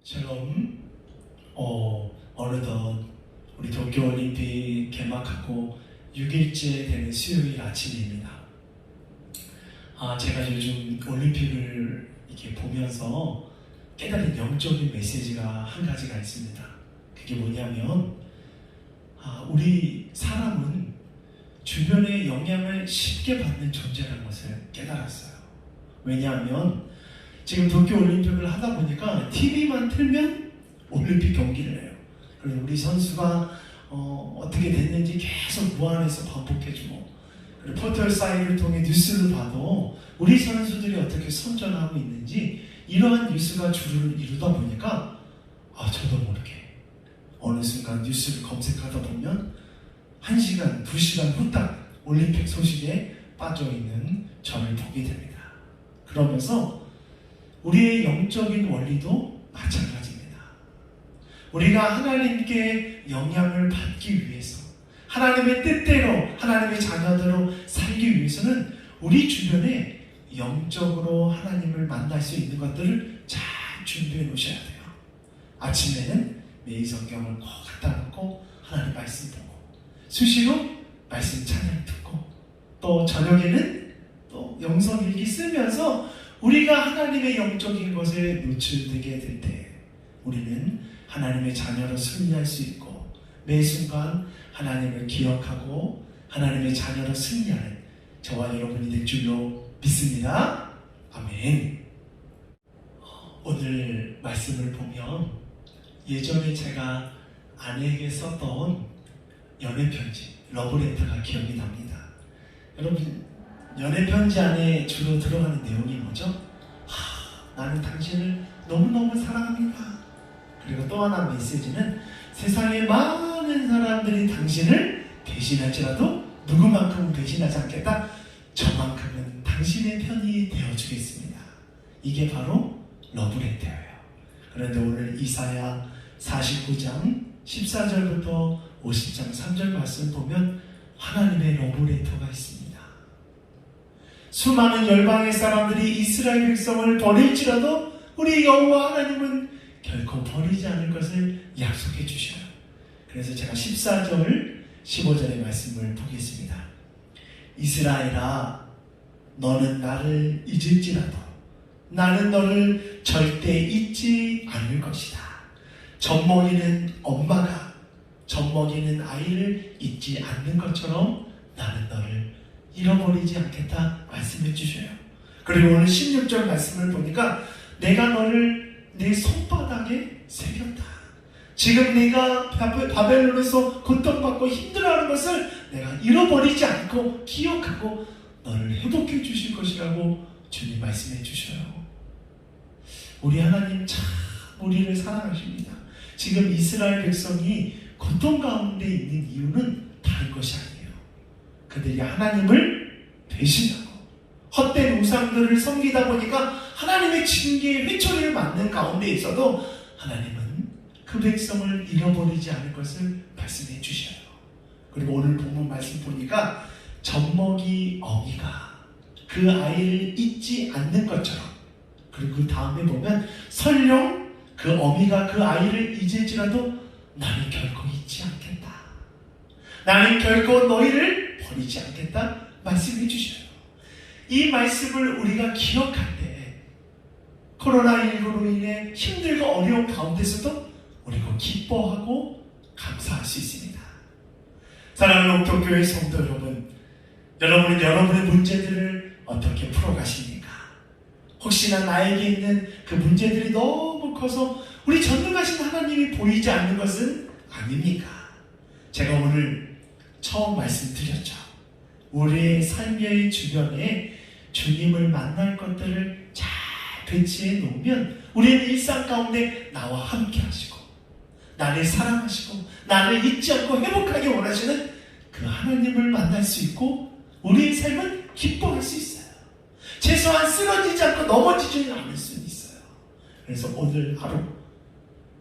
샬롬. 어느덧 우리 도쿄올림픽 개막하고 6일째 되는 수요일 아침입니다. 제가 요즘 올림픽을 이렇게 보면서 깨달은 영적인 메시지가 한 가지가 있습니다. 그게 뭐냐면 우리 사람은 주변의 영향을 쉽게 받는 존재라는 것을 깨달았어요. 왜냐하면 지금 도쿄올림픽을 하다 보니까 TV만 틀면 올림픽 경기를 해요. 그리고 우리 선수가 어떻게 됐는지 계속 무한해서 반복해주고, 그리고 포털 사이트를 통해 뉴스를 봐도 우리 선수들이 어떻게 선전하고 있는지 이러한 뉴스가 주를 이루다 보니까 저도 모르게 어느 순간 뉴스를 검색하다 보면 1시간, 2시간 후딱 올림픽 소식에 빠져있는 저를 보게 됩니다. 그러면서 우리의 영적인 원리도 마찬가지입니다. 우리가 하나님께 영향을 받기 위해서, 하나님의 뜻대로, 하나님의 자녀대로 살기 위해서는 우리 주변에 영적으로 하나님을 만날 수 있는 것들을 잘 준비해 놓으셔야 돼요. 아침에는 매일 성경을 꼭 갖다 놓고 하나님 말씀 보고, 수시로 말씀 찬양 듣고, 또 저녁에는 또 영성일기 쓰면서 우리가 하나님의 영적인 것에 노출되게 될 때 우리는 하나님의 자녀로 승리할 수 있고, 매 순간 하나님을 기억하고 하나님의 자녀로 승리하는 저와 여러분이 될 줄로 믿습니다. 아멘. 오늘 말씀을 보면 예전에 제가 아내에게 썼던 연애편지, 러브레터가 기억이 납니다. 여러분, 연애편지 안에 주로 들어가는 내용이 뭐죠? 나는 당신을 너무너무 사랑합니다. 그리고 또 하나 메시지는 세상의 많은 사람들이 당신을 배신할지라도 누구만큼은 배신하지 않겠다. 저만큼은 당신의 편이 되어주겠습니다. 이게 바로 러브레터예요. 그런데 오늘 이사야 49장 14절부터 50장 3절 말씀 보면 하나님의 러브레터가 있습니다. 수많은 열방의 사람들이 이스라엘 백성을 버릴지라도 우리 여호와 하나님은 결코 버리지 않을 것을 약속해 주셔요. 그래서 제가 14절 15절의 말씀을 보겠습니다. 이스라엘아, 너는 나를 잊을지라도 나는 너를 절대 잊지 않을 것이다. 젖먹이는 엄마가 젖먹이는 아이를 잊지 않는 것처럼 나는 너를 잃어버리지 않겠다 말씀해 주셔요. 그리고 오늘 16절 말씀을 보니까 내가 너를 내 손바닥에 새겼다. 지금 네가 바벨론에서 고통받고 힘들어하는 것을 내가 잃어버리지 않고 기억하고 너를 회복해 주실 것이라고 주님 말씀해 주셔요. 우리 하나님 참 우리를 사랑하십니다. 지금 이스라엘 백성이 고통 가운데 있는 이유는 다른 것이 아니에요. 그들이 하나님을 배신하고 헛된 우상들을 섬기다 보니까 하나님의 징계의 회초리를 맞는 가운데 있어도 하나님은 그 백성을 잃어버리지 않을 것을 말씀해 주셔요. 그리고 오늘 본문 말씀 보니까 젖먹이 어미가 그 아이를 잊지 않는 것처럼, 그리고 그 다음에 보면 설령 그 어미가 그 아이를 잊을지라도 나는 결코 잊지 않겠다. 나는 결코 너희를 버리지 않겠다 말씀해 주셔요. 이 말씀을 우리가 기억할 때 코로나19로 인해 힘들고 어려운 가운데서도 우리가 기뻐하고 감사할 수 있습니다. 사랑하는 옥동교회 성도 여러분, 여러분은 여러분의 문제들을 어떻게 풀어가십니까? 혹시나 나에게 있는 그 문제들이 너무 커서 우리 전능하신 하나님이 보이지 않는 것은 아닙니까? 제가 오늘 처음 말씀드렸죠. 우리의 삶의 주변에 주님을 만날 것들을 잘 배치해 놓으면 우리의 일상 가운데 나와 함께 하시고 나를 사랑하시고 나를 잊지 않고 회복하게 원하시는 그 하나님을 만날 수 있고 우리의 삶은 기뻐할 수 있어요. 최소한 쓰러지지 않고 넘어지지는 않을 수 있어요. 그래서 오늘 하루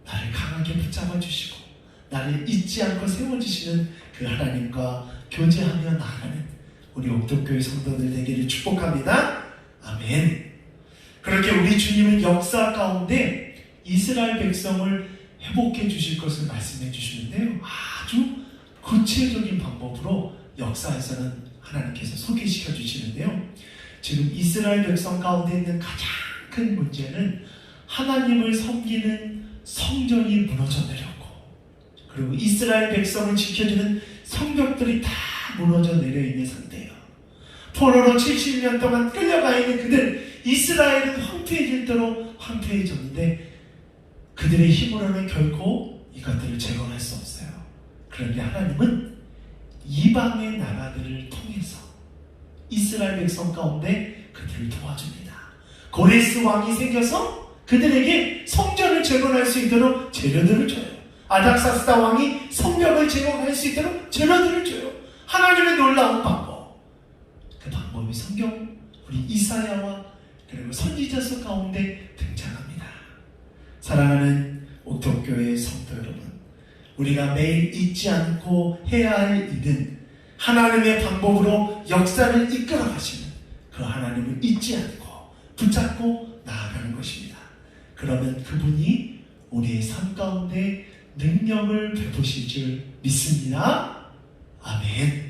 나를 강하게 붙잡아 주시고 나를 잊지 않고 세워주시는 그 하나님과 교제하며 나아가는 우리 옥동교회 성도들 되기를 축복합니다. 아멘. 그렇게 우리 주님은 역사 가운데 이스라엘 백성을 회복해 주실 것을 말씀해 주시는데요. 아주 구체적인 방법으로 역사에서는 하나님께서 소개시켜 주시는데요. 지금 이스라엘 백성 가운데 있는 가장 큰 문제는 하나님을 섬기는 성전이 무너져 내렸고, 그리고 이스라엘 백성을 지켜주는 성벽들이 다 무너져 내려 있는 상태예요. 포로로 70년 동안 끌려가 있는 그들, 이스라엘은 황폐해질 대로 황폐해졌는데 그들의 힘으로는 결코 이것들을 제거할 수 없어요. 그런데 하나님은 이방의 나라들을 통해서 이스라엘 백성 가운데 그들을 도와줍니다. 고레스 왕이 생겨서 그들에게 성전을 재건할 수 있도록 재료들을 줘요. 아닥사스다 왕이 성벽을 재건할 수 있도록 재료들을 줘요. 하나님의 놀라운 방법, 그 방법이 성경 우리 이사야와 그리고 선지자서 가운데 등장합니다. 사랑하는 옥토교회 성도 여러분, 우리가 매일 잊지 않고 해야 할 일은 하나님의 방법으로 역사를 이끌어 가시는 그 하나님을 잊지 않고 붙잡고 나아가는 것입니다. 그러면 그분이 우리의 삶 가운데 능력을 베푸실 줄 믿습니다. 아멘.